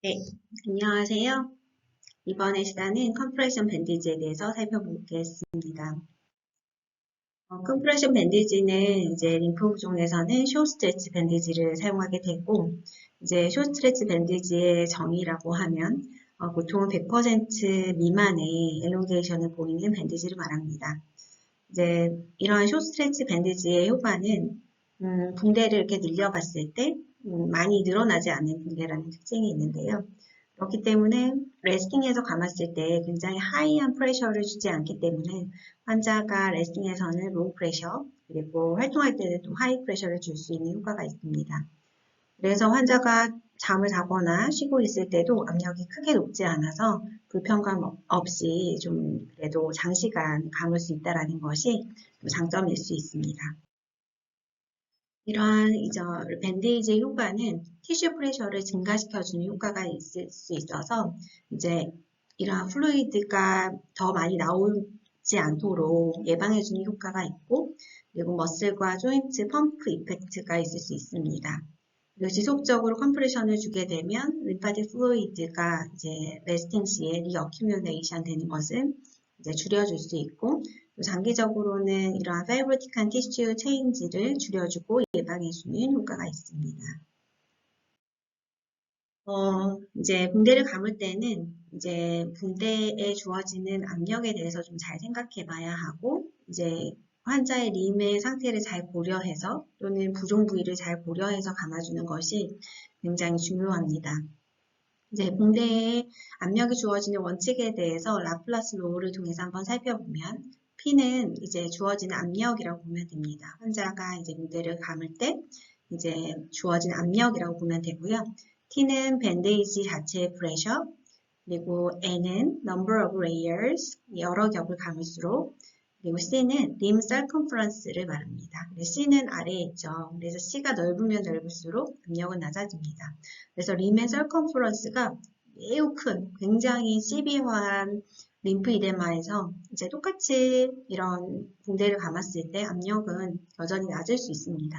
네, 안녕하세요. 이번에 시간은 컴프레션 밴디지에 대해서 살펴보겠습니다. 컴프레션 밴디지는 이제 림프 부종에서는 숏 스트레치 밴디지를 사용하게 되고, 이제 숏 스트레치 밴디지의 정의라고 하면 보통은 100% 미만의 엘롱게이션을 보이는 밴디지를 말합니다. 이제 이러한 숏 스트레치 밴디지의 효과는 붕대를 이렇게 늘려봤을 때 많이 늘어나지 않는 붕대라는 특징이 있는데요. 그렇기 때문에 레스팅에서 감았을 때 굉장히 하이한 프레셔를 주지 않기 때문에 환자가 레스팅에서는 로우 프레셔 그리고 활동할 때는 또 하이 프레셔를 줄 수 있는 효과가 있습니다. 그래서 환자가 잠을 자거나 쉬고 있을 때도 압력이 크게 높지 않아서 불편감 없이 좀 그래도 장시간 감을 수 있다는 것이 장점일 수 있습니다. 이러한 이제 밴데이지의 효과는 티슈 프레셔를 증가시켜주는 효과가 있을 수 있어서 이제 이러한 플루이드가 더 많이 나오지 않도록 예방해주는 효과가 있고 그리고 머슬과 조인트 펌프 이펙트가 있을 수 있습니다. 그리고 지속적으로 컴프레션을 주게 되면 림파틱 플루이드가 이제 레스팅 시에 리어큐뮬레이션 되는 것을 이제 줄여줄 수 있고 장기적으로는 이러한 파이브로틱한 티슈 체인지를 줄여주고 예방해주는 효과가 있습니다. 이제 붕대를 감을 때는 이제 붕대에 주어지는 압력에 대해서 좀 잘 생각해 봐야 하고, 이제 환자의 림의 상태를 잘 고려해서 또는 부종 부위를 잘 고려해서 감아주는 것이 굉장히 중요합니다. 이제 붕대에 압력이 주어지는 원칙에 대해서 라플라스 로우를 통해서 한번 살펴보면 P는 이제 주어지는 압력이라고 보면 됩니다. 환자가 이제 붕대를 감을 때 이제 주어지는 압력이라고 보면 되고요. T는 밴데이지 자체의 프레셔, 그리고 N은 number of layers, 여러 겹을 감을수록, 그리고 C는 rim circumference를 말합니다. C는 아래에 있죠. 그래서 C가 넓으면 넓을수록 압력은 낮아집니다. 그래서 림의 circumference가 매우 큰, 굉장히 시비화한 림프 이데마에서 이제 똑같이 이런 붕대를 감았을 때 압력은 여전히 낮을 수 있습니다.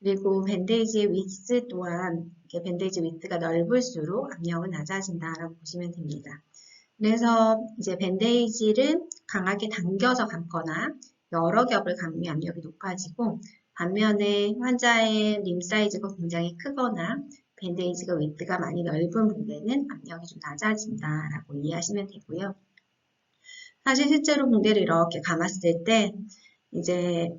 그리고 밴데이지의 위스 또한 밴데이지 위스가 넓을수록 압력은 낮아진다라고 보시면 됩니다. 그래서 이제 밴데이지를 강하게 당겨서 감거나 여러 겹을 감으면 압력이 높아지고 반면에 환자의 림 사이즈가 굉장히 크거나 밴데이지가 위스가 많이 넓은 붕대는 압력이 좀 낮아진다라고 이해하시면 되고요. 사실 실제로 붕대를 이렇게 감았을 때 이제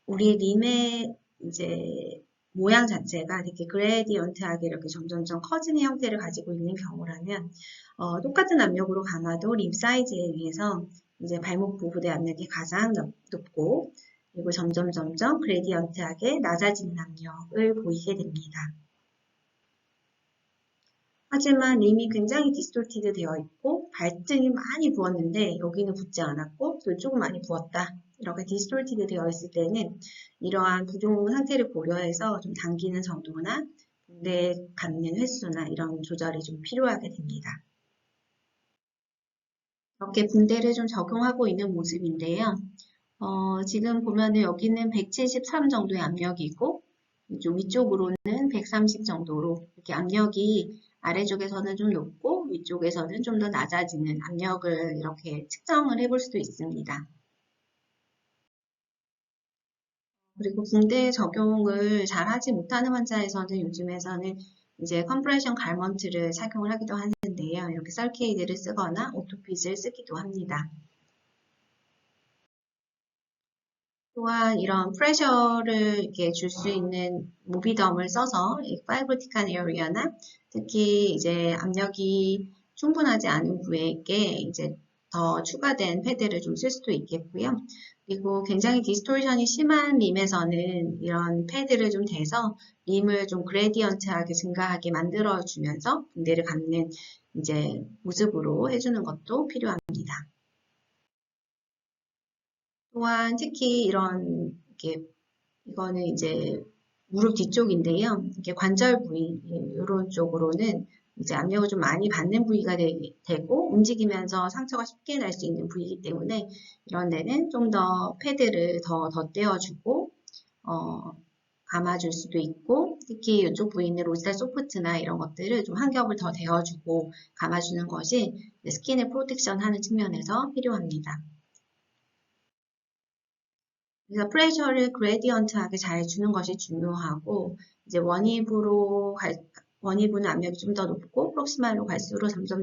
우리 림의 이제 모양 자체가 되게 그레디언트하게 이렇게 점점점 커지는 형태를 가지고 있는 경우라면 똑같은 압력으로 감아도 림 사이즈에 의해서 이제 발목 부분의 압력이 가장 높고 그리고 점점 그레디언트하게 낮아지는 압력을 보이게 됩니다. 하지만 림이 굉장히 디스톨티드 되어 있고 발등이 많이 부었는데 여기는 붓지 않았고 또 조금 많이 부었다. 이렇게 디스톨티드 되어 있을 때는 이러한 부종 상태를 고려해서 좀 당기는 정도나 붕대 감는 횟수나 이런 조절이 좀 필요하게 됩니다. 이렇게 붕대를 좀 적용하고 있는 모습인데요. 지금 보면은 여기는 173 정도의 압력이고 이쪽 위쪽으로는 130 정도로 이렇게 압력이 아래쪽에서는 좀 높고 위쪽에서는 좀 더 낮아지는 압력을 이렇게 측정을 해볼 수도 있습니다. 그리고 붕대 적용을 잘 하지 못하는 환자에서는 요즘에서는 이제 컴프레션 갈먼트를 착용을 하기도 하는데요. 이렇게 썰케이드를 쓰거나 오토핏을 쓰기도 합니다. 또한 이런 프레셔를 이렇게 줄 수 있는 모비덤을 써서 이 파이브로틱한 에어리어나 특히 이제 압력이 충분하지 않은 부위에게 이제 더 추가된 패드를 좀 쓸 수도 있겠고요. 그리고 굉장히 디스토션이 심한 림에서는 이런 패드를 좀 대서 림을 좀 그레디언트하게 증가하게 만들어주면서 붕대를 감는 이제 모습으로 해주는 것도 필요합니다. 또한 특히 이런 이거는 이제 무릎 뒤쪽인데요. 이렇게 관절 부위 이런 쪽으로는 이제 압력을 좀 많이 받는 부위가 되고 움직이면서 상처가 쉽게 날 수 있는 부위이기 때문에 이런 데는 좀 더 패드를 더 덧대어주고 감아줄 수도 있고, 특히 이쪽 부위는 로지달 소프트나 이런 것들을 좀 한 겹을 더 대어주고 감아주는 것이 스킨을 프로텍션 하는 측면에서 필요합니다. 그래서 프레셔를 그레디언트하게 잘 주는 것이 중요하고, 이제 원입은 압력이 좀 더 높고, 프록시말로 갈수록 점점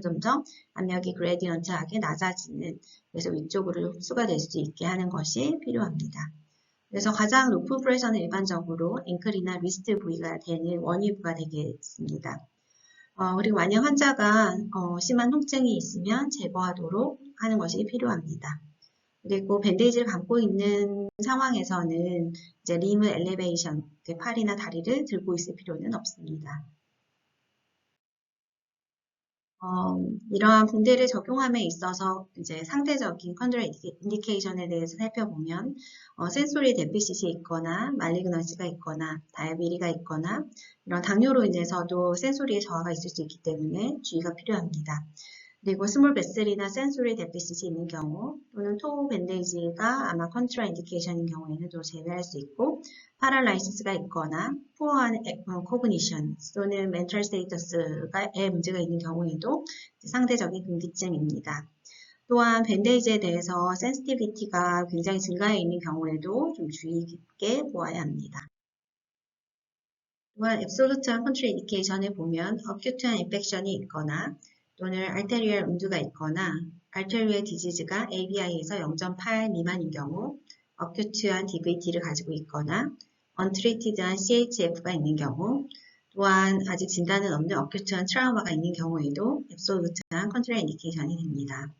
압력이 그레디언트하게 낮아지는, 그래서 위쪽으로 흡수가 될 수 있게 하는 것이 필요합니다. 그래서 가장 높은 프레셔는 일반적으로 앵클이나 리스트 부위가 되는 원위부가 되겠습니다. 그리고 만약 환자가 심한 통증이 있으면 제거하도록 하는 것이 필요합니다. 그리고 밴데이지를 감고 있는 상황에서는 이제 림을 엘리베이션, 팔이나 다리를 들고 있을 필요는 없습니다. 이러한 붕대를 적용함에 있어서 이제 상대적인 컨트롤 인디케이션에 대해서 살펴보면 센소리 데피시시 있거나 말리그넌시가 있거나 다이아비리가 있거나 이런 당뇨로 인해서도 센소리의 저하가 있을 수 있기 때문에 주의가 필요합니다. 그리고 스몰 베슬이나 센소리 데피시시 있는 경우 또는 토 밴데이지가 아마 컨트라 인디케이션인 경우에는 또 제외할 수 있고 파랄라이시스가 있거나 포어한 코그니션 또는 멘탈 스테이터스에 문제가 있는 경우에도 상대적인 금기증입니다. 또한 밴데이지에 대해서 센시티비티가 굉장히 증가해 있는 경우에도 좀 주의 깊게 보아야 합니다. 또한 앱솔루트한 컨트라 인디케이션을 보면 어큐트한 인펙션이 있거나 또는 알테리얼 음두가 있거나 알테리얼 디지즈가 ABI에서 0.8 미만인 경우 어큐트한 DVT를 가지고 있거나 언트리티드한 CHF가 있는 경우 또한 아직 진단은 없는 어큐트한 트라우마가 있는 경우에도 앱솔루트한 컨트롤 인디케이션이 됩니다.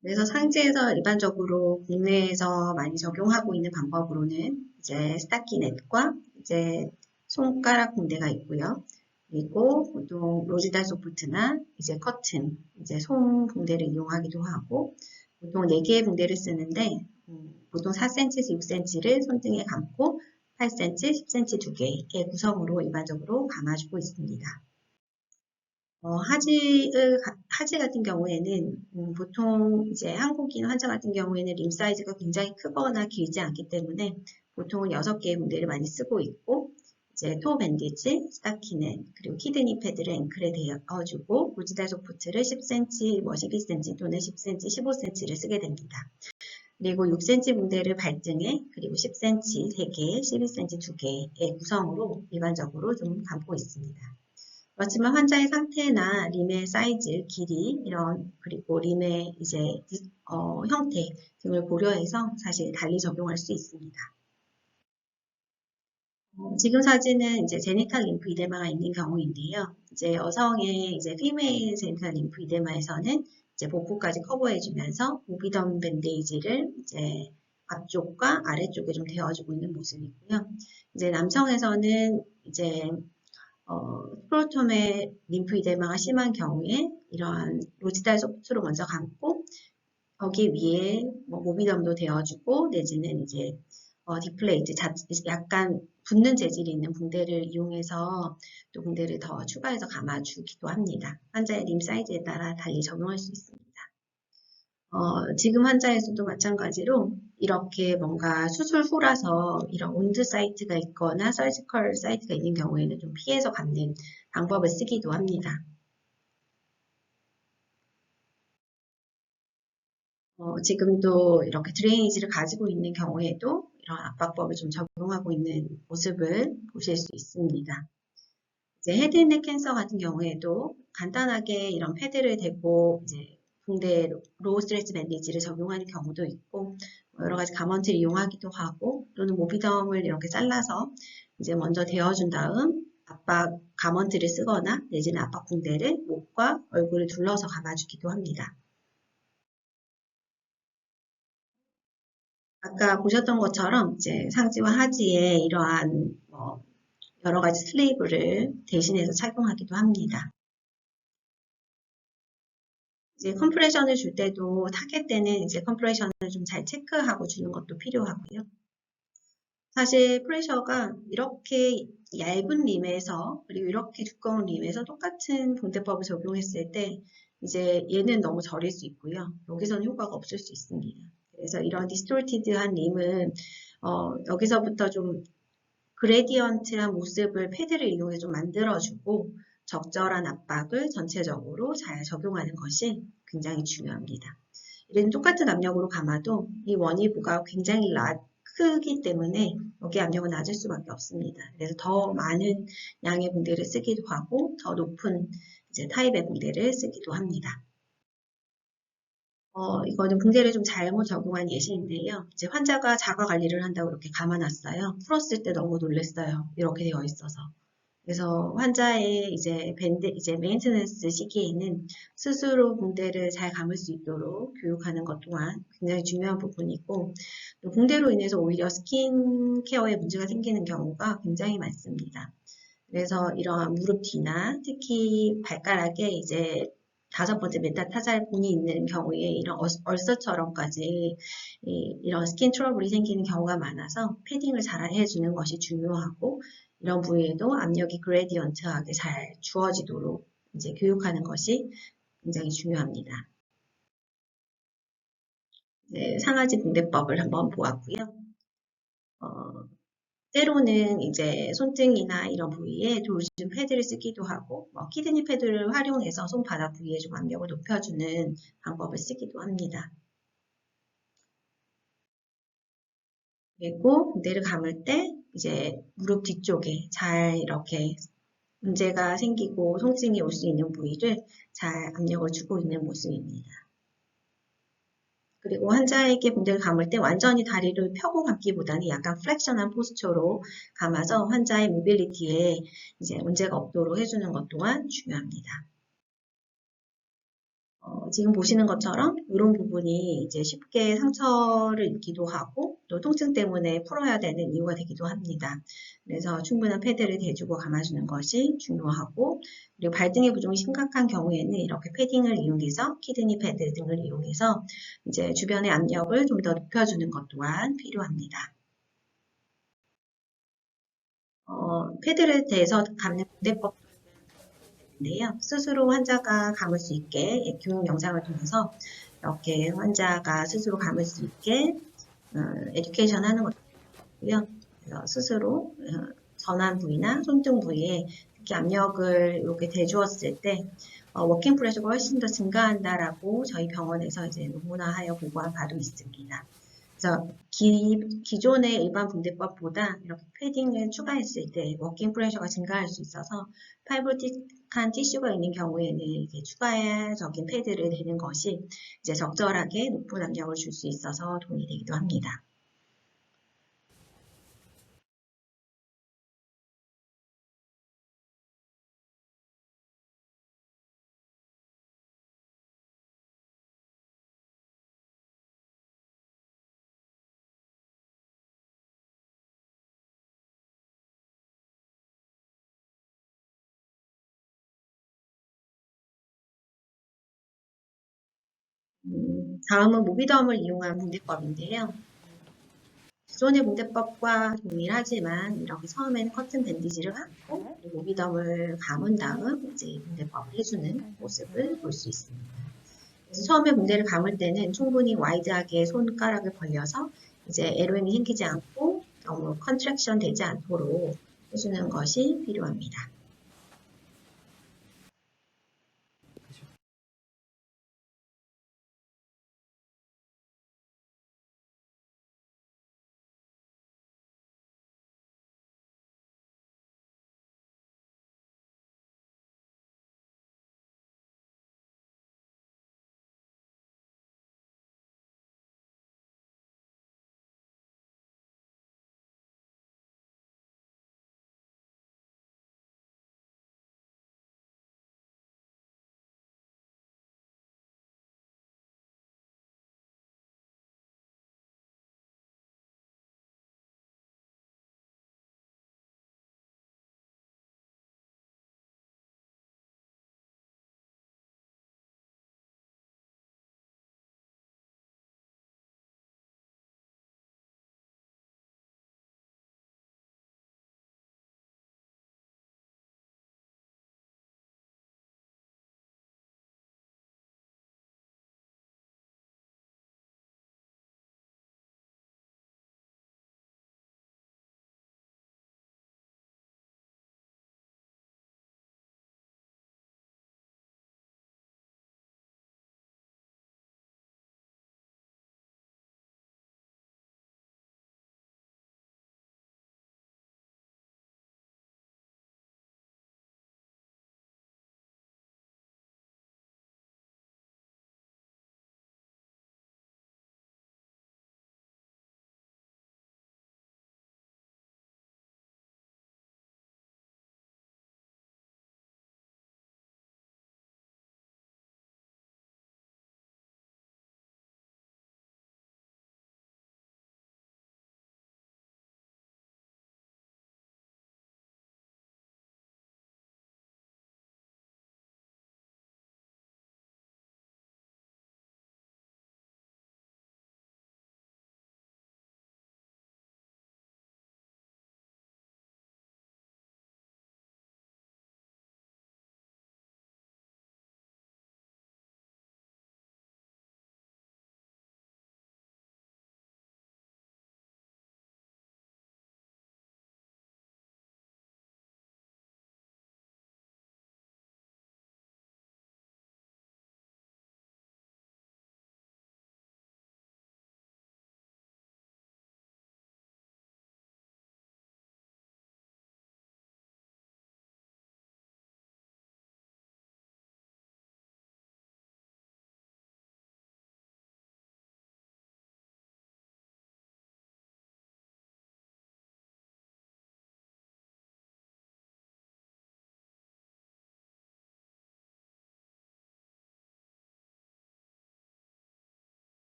그래서 상지에서 일반적으로 국내에서 많이 적용하고 있는 방법으로는 이제 스타키넷과 이제 손가락 붕대가 있고요. 그리고 보통 로지달 소프트나 이제 커튼, 이제 솜 붕대를 이용하기도 하고 보통 4개의 붕대를 쓰는데 보통 4cm에서 6cm를 손등에 감고 8cm, 10cm 2개의 구성으로 일반적으로 감아주고 있습니다. 하지 같은 경우에는 보통 이제 한국인 환자 같은 경우에는 림 사이즈가 굉장히 크거나 길지 않기 때문에 보통은 6개의 붕대를 많이 쓰고 있고 이제 토 밴디지, 스타키넷, 그리고 키드니 패드를 앵클에 대어주고 로지달 소프트를 10cm, 12cm 또는 10cm, 15cm를 쓰게 됩니다. 그리고 6cm 붕대를 발등에 그리고 10cm 3개, 12cm 2개의 구성으로 일반적으로 좀 감고 있습니다. 그렇지만 환자의 상태나 림의 사이즈, 길이 그리고 림의 이제 형태 등을 고려해서 사실 달리 적용할 수 있습니다. 지금 사진은 이제 제니탈 림프 이데마가 있는 경우인데요. 이제 여성의 이제 피메일 제니탈 림프 이데마에서는 이제 복부까지 커버해주면서 오비덤 밴데이지를 이제 앞쪽과 아래쪽에 좀 대어주고 있는 모습이고요. 이제 남성에서는 이제 스크로텀의 림프 이데마가 심한 경우에 이러한 로지달 소프트로 먼저 감고 거기 위에 모비덤도 대어주고 내지는 이제 디플레이트, 약간 붙는 재질이 있는 붕대를 이용해서 또 붕대를 더 추가해서 감아주기도 합니다. 환자의 림 사이즈에 따라 달리 적용할 수 있습니다. 지금 환자에서도 마찬가지로 이렇게 뭔가 수술 후라서 이런 온드 사이트가 있거나 서지컬 사이트가 있는 경우에는 좀 피해서 감는 방법을 쓰기도 합니다. 지금도 이렇게 드레이니지를 가지고 있는 경우에도 이런 압박법을 좀 적용하고 있는 모습을 보실 수 있습니다. 이제 헤드앤넥 캔서 같은 경우에도 간단하게 이런 패드를 대고 이제 붕대 로우 스트레스 밴디지를 적용하는 경우도 있고 여러 가지 감원트를 이용하기도 하고 또는 모비덤을 이렇게 잘라서 이제 먼저 대어준 다음 압박 감원트를 쓰거나 내지는 압박 붕대를 목과 얼굴을 둘러서 감아주기도 합니다. 아까 보셨던 것처럼 이제 상지와 하지에 이러한 여러 가지 슬리브를 대신해서 착용하기도 합니다. 이제 컴프레션을 줄 때도 타겟 때는 이제 컴프레션을 좀 잘 체크하고 주는 것도 필요하고요. 사실 프레셔가 이렇게 얇은 림에서 그리고 이렇게 두꺼운 림에서 똑같은 붕대법을 적용했을 때 이제 얘는 너무 저릴 수 있고요. 여기서는 효과가 없을 수 있습니다. 그래서 이런 디스토티드한 림은 여기서부터 좀 그레디언트한 모습을 패드를 이용해 좀 만들어주고 적절한 압박을 전체적으로 잘 적용하는 것이 굉장히 중요합니다. 이런 똑같은 압력으로 감아도 이 원위부가 굉장히 크기 때문에 여기 압력은 낮을 수밖에 없습니다. 그래서 더 많은 양의 붕대를 쓰기도 하고 더 높은 이제 타입의 붕대를 쓰기도 합니다. 이거는 붕대를 좀 잘못 적용한 예시인데요. 이제 환자가 자가 관리를 한다고 이렇게 감아놨어요. 풀었을 때 너무 놀랐어요. 이렇게 되어 있어서. 그래서 환자의 이제 메인테넌스 시기에는 스스로 붕대를 잘 감을 수 있도록 교육하는 것 또한 굉장히 중요한 부분이고, 또 붕대로 인해서 오히려 스킨 케어에 문제가 생기는 경우가 굉장히 많습니다. 그래서 이러한 무릎 뒤나 특히 발가락에 이제 5번째 메타타살본이 있는 경우에 이런 얼서처럼까지 이런 스킨 트러블이 생기는 경우가 많아서 패딩을 잘 해주는 것이 중요하고, 이런 부위에도 압력이 그레디언트하게 잘 주어지도록 이제 교육하는 것이 굉장히 중요합니다. 네, 상하지 붕대법을 한번 보았고요. 때로는 이제 손등이나 이런 부위에 돌진 패드를 쓰기도 하고, 키드니 패드를 활용해서 손바닥 부위에 좀 압력을 높여주는 방법을 쓰기도 합니다. 그리고 붕대를 감을 때 이제 무릎 뒤쪽에 잘 이렇게 문제가 생기고 통증이 올 수 있는 부위를 잘 압력을 주고 있는 모습입니다. 그리고 환자에게 붕대를 감을 때 완전히 다리를 펴고 감기보다는 약간 플렉션한 포스처로 감아서 환자의 모빌리티에 이제 문제가 없도록 해주는 것 또한 중요합니다. 지금 보시는 것처럼 이런 부분이 이제 쉽게 상처를 입기도 하고 또 통증 때문에 풀어야 되는 이유가 되기도 합니다. 그래서 충분한 패드를 대주고 감아주는 것이 중요하고, 그리고 발등의 부종이 심각한 경우에는 이렇게 패딩을 이용해서 키드니 패드 등을 이용해서 이제 주변의 압력을 좀 더 높여주는 것 또한 필요합니다. 패드를 대서 감는 분대법 인데요. 스스로 환자가 감을 수 있게 교육 영상을 통해서 이렇게 환자가 스스로 감을 수 있게 에듀케이션 하는 것이고요. 그래서 스스로 전환 부위나 손등 부위에 특히 압력을 이렇게 대주었을 때 워킹 프레셔가 훨씬 더 증가한다라고 저희 병원에서 이제 논문화하여 보고한 바도 있습니다. 그래서 기존의 일반 붕대법보다 이렇게 패딩을 추가했을 때 워킹 프레셔가 증가할 수 있어서 파이브로틱한 티슈가 있는 경우에는 이게 추가적인 패드를 대는 것이 이제 적절하게 높은 압력을 줄 수 있어서 도움이 되기도 합니다. 다음은 모비덤을 이용한 붕대법인데요. 기존의 붕대법과 동일하지만 이렇게 처음에는 커튼 밴디지를 감고 모비덤을 감은 다음 이제 붕대법을 해주는 모습을 볼 수 있습니다. 그래서 처음에 붕대를 감을 때는 충분히 와이드하게 손가락을 벌려서 이제 LOM이 생기지 않고 너무 컨트랙션 되지 않도록 해주는 것이 필요합니다.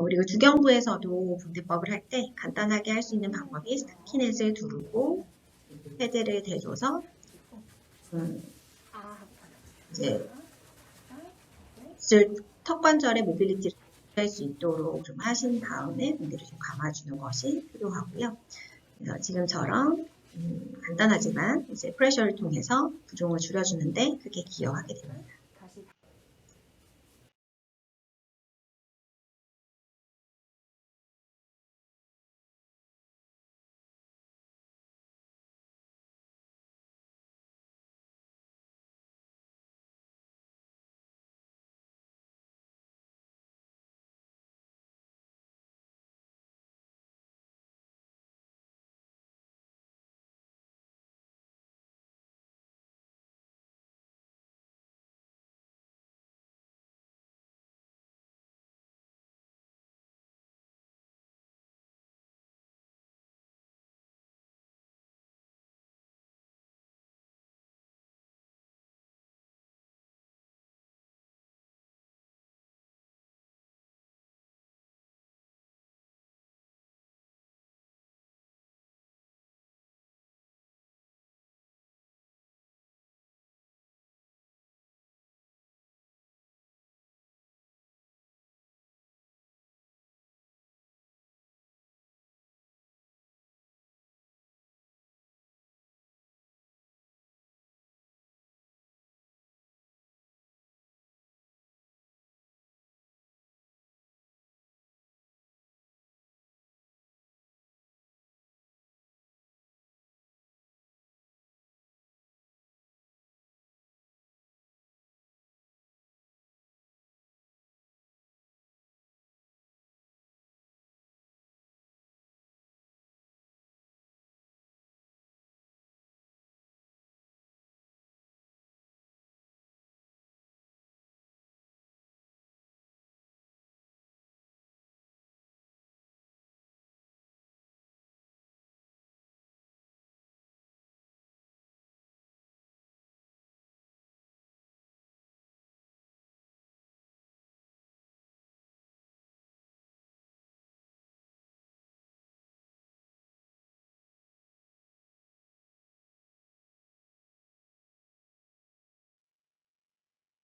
그리고 주경부에서도 붕대법을 할 때 간단하게 할 수 있는 방법이 스키넷을 두르고 패드를 대줘서 음, 이제 턱관절의 모빌리티를 할 수 있도록 좀 하신 다음에 붕대를 좀 감아주는 것이 필요하고요. 그래서 지금처럼 간단하지만 이제 프레셔를 통해서 부종을 줄여주는데 크게 기여하게 됩니다.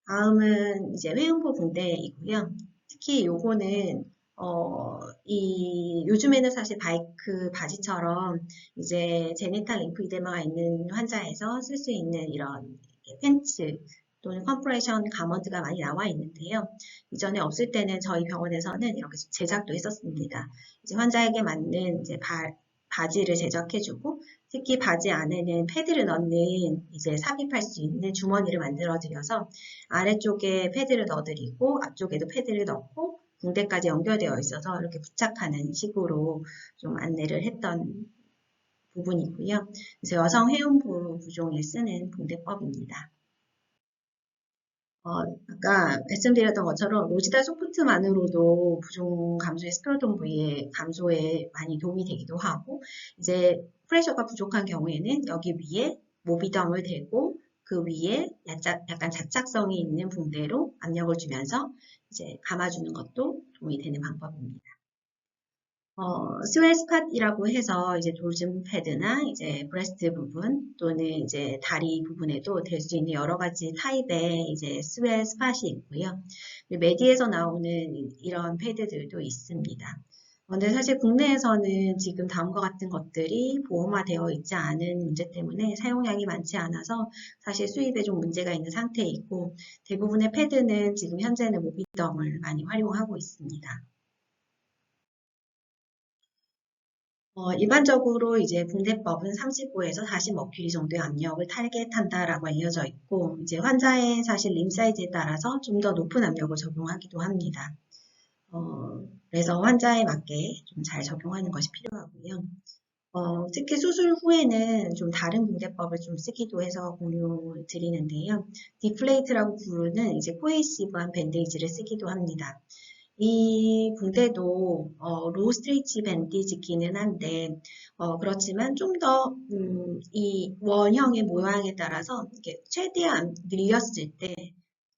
다음은 이제 회음부 붕대이고요. 특히 요거는 요즘에는 사실 바이크 바지처럼 이제 제니탈 림프이데마가 있는 환자에서 쓸 수 있는 이런 팬츠 또는 컴프레션 가먼트가 많이 나와 있는데요. 이전에 없을 때는 저희 병원에서는 이렇게 제작도 했었습니다. 이제 환자에게 맞는 이제 바지를 제작해주고 특히 바지 안에는 패드를 넣는 이제 삽입할 수 있는 주머니를 만들어 드려서 아래쪽에 패드를 넣어드리고 앞쪽에도 패드를 넣고 붕대까지 연결되어 있어서 이렇게 부착하는 식으로 좀 안내를 했던 부분이고요. 그래서 여성 회원부 부종에 쓰는 붕대법입니다. 아까 말씀드렸던 것처럼 로지다 소프트만으로도 부종 감소의 스크로톤 부위의 감소에 많이 도움이 되기도 하고 이제 프레셔가 부족한 경우에는 여기 위에 모비덤을 대고 그 위에 약간 자착성이 있는 붕대로 압력을 주면서 이제 감아주는 것도 도움이 되는 방법입니다. 스웰 스팟이라고 해서 이제 돌즘 패드나 이제 브레스트 부분 또는 이제 다리 부분에도 될 수 있는 여러 가지 타입의 이제 스웰 스팟이 있고요. 메디에서 나오는 이런 패드들도 있습니다. 근데 사실 국내에서는 지금 다음과 같은 것들이 보험화되어 있지 않은 문제 때문에 사용량이 많지 않아서 사실 수입에 좀 문제가 있는 상태이고 대부분의 패드는 지금 현재는 모비덤을 많이 활용하고 있습니다. 일반적으로 이제 붕대법은 35에서 40 머큐리 정도의 압력을 타겟한다라고 알려져 있고, 이제 환자의 사실 림 사이즈에 따라서 좀 더 높은 압력을 적용하기도 합니다. 그래서 환자에 맞게 좀 잘 적용하는 것이 필요하고요. 특히 수술 후에는 좀 다른 붕대법을 좀 쓰기도 해서 공유 드리는데요. 디플레이트라고 부르는 이제 코에시브한 밴데이지를 쓰기도 합니다. 이 붕대도 로우 스트레이치 밴디지기는 한데 그렇지만 좀 더 이 원형의 모양에 따라서 이렇게 최대한 늘렸을 때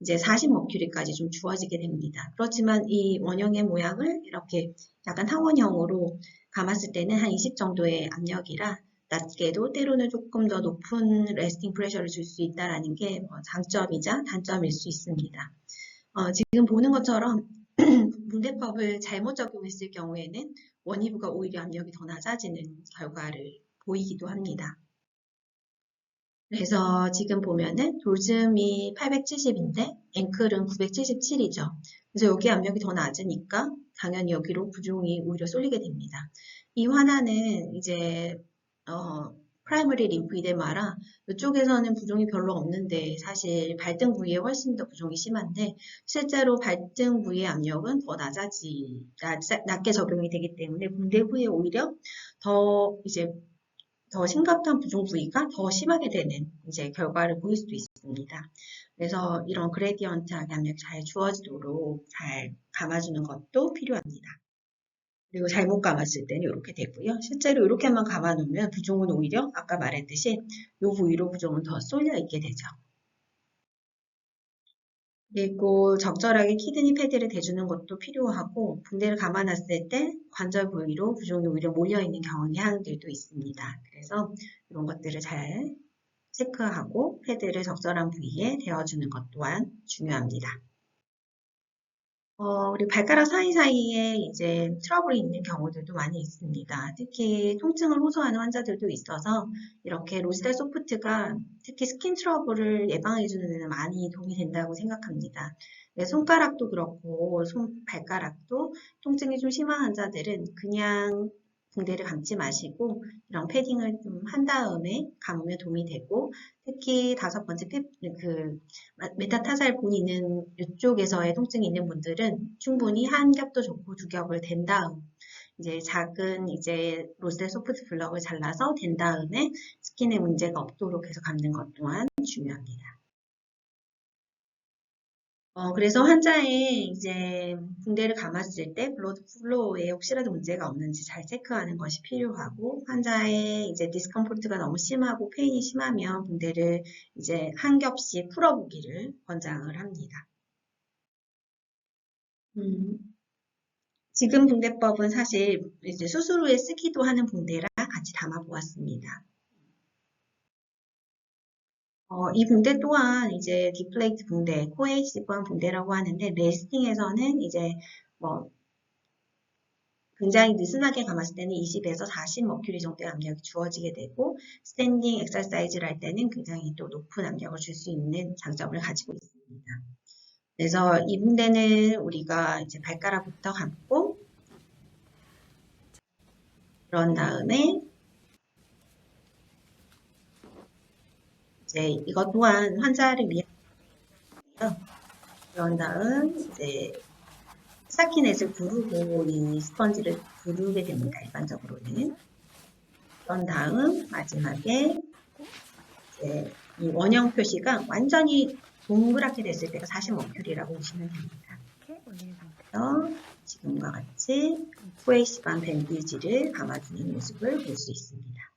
이제 40머큐리까지 좀 주어지게 됩니다. 그렇지만 이 원형의 모양을 이렇게 약간 탕원형으로 감았을 때는 한 20 정도의 압력이라 낮게도 때로는 조금 더 높은 레스팅 프레셔를 줄 수 있다는 게 장점이자 단점일 수 있습니다. 지금 보는 것처럼 분대법을 잘못 적용했을 경우에는 원위부가 오히려 압력이 더 낮아지는 결과를 보이기도 합니다. 그래서 지금 보면은 돌즘이 870인데 앵클은 977이죠. 그래서 여기 압력이 더 낮으니까 당연히 여기로 부종이 오히려 쏠리게 됩니다. 이 환아는 이제 프라이머리 림프 이데마라 이쪽에서는 부종이 별로 없는데 사실 발등 부위에 훨씬 더 부종이 심한데 실제로 발등 부위의 압력은 더 낮게 적용이 되기 때문에 붕대 후에 오히려 더 이제 더 심각한 부종 부위가 더 심하게 되는 이제 결과를 보일 수도 있습니다. 그래서 이런 그레디언트하게 압력이 잘 주어지도록 잘 감아주는 것도 필요합니다. 그리고 잘못 감았을 때는 이렇게 되고요. 실제로 이렇게만 감아놓으면 부종은 오히려 아까 말했듯이 이 부위로 부종은 더 쏠려 있게 되죠. 그리고 적절하게 키드니 패드를 대주는 것도 필요하고 붕대를 감아놨을 때 관절 부위로 부종이 오히려 몰려있는 경향들도 있습니다. 그래서 이런 것들을 잘 체크하고 패드를 적절한 부위에 대어주는 것 또한 중요합니다. 그리고 발가락 사이사이에 이제 트러블이 있는 경우들도 많이 있습니다. 특히 통증을 호소하는 환자들도 있어서 이렇게 로시달 소프트가 특히 스킨 트러블을 예방해주는 데는 많이 도움이 된다고 생각합니다. 네, 손가락도 그렇고 발가락도 통증이 좀 심한 환자들은 그냥 붕대를 감지 마시고 이런 패딩을 좀 한 다음에 감으면 도움이 되고 특히 다섯 번째 메타타살 본이 있는 이쪽에서의 통증이 있는 분들은 충분히 한 겹도 좋고 두 겹을 댄 다음 이제 작은 이제 로스텔 소프트 블럭을 잘라서 댄 다음에 스킨에 문제가 없도록 해서 감는 것 또한 중요합니다. 그래서 환자의 이제 붕대를 감았을 때 블러드 플로우에 혹시라도 문제가 없는지 잘 체크하는 것이 필요하고 환자의 이제 디스컴포트가 너무 심하고 페인이 심하면 붕대를 이제 한 겹씩 풀어보기를 권장을 합니다. 지금 붕대법은 사실 이제 수술 후에 쓰기도 하는 붕대라 같이 담아 보았습니다. 이 붕대 또한 이제 디플레이트 붕대, 코에이시브한 붕대라고 하는데 레스팅에서는 이제 뭐 굉장히 느슨하게 감았을 때는 20에서 40 머큐리 정도의 압력이 주어지게 되고 스탠딩 엑서사이즈를 할 때는 굉장히 또 높은 압력을 줄 수 있는 장점을 가지고 있습니다. 그래서 이 붕대는 우리가 이제 발가락부터 감고 그런 다음에 이제 이것 또한 환자를 위한 그런 다음 이제 스타키넷을 두르고 이 스펀지를 두르게 됩니다. 일반적으로는. 그런 다음 마지막에 이제 이 원형 표시가 완전히 동그랗게 됐을 때가 40머큐리라고 보시면 됩니다. 그래서 지금과 같이 코에시반 밴디지를 감아주는 모습을 볼 수 있습니다.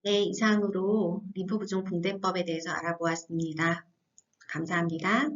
네, 이상으로 림프 부종 붕대법에 대해서 알아보았습니다. 감사합니다.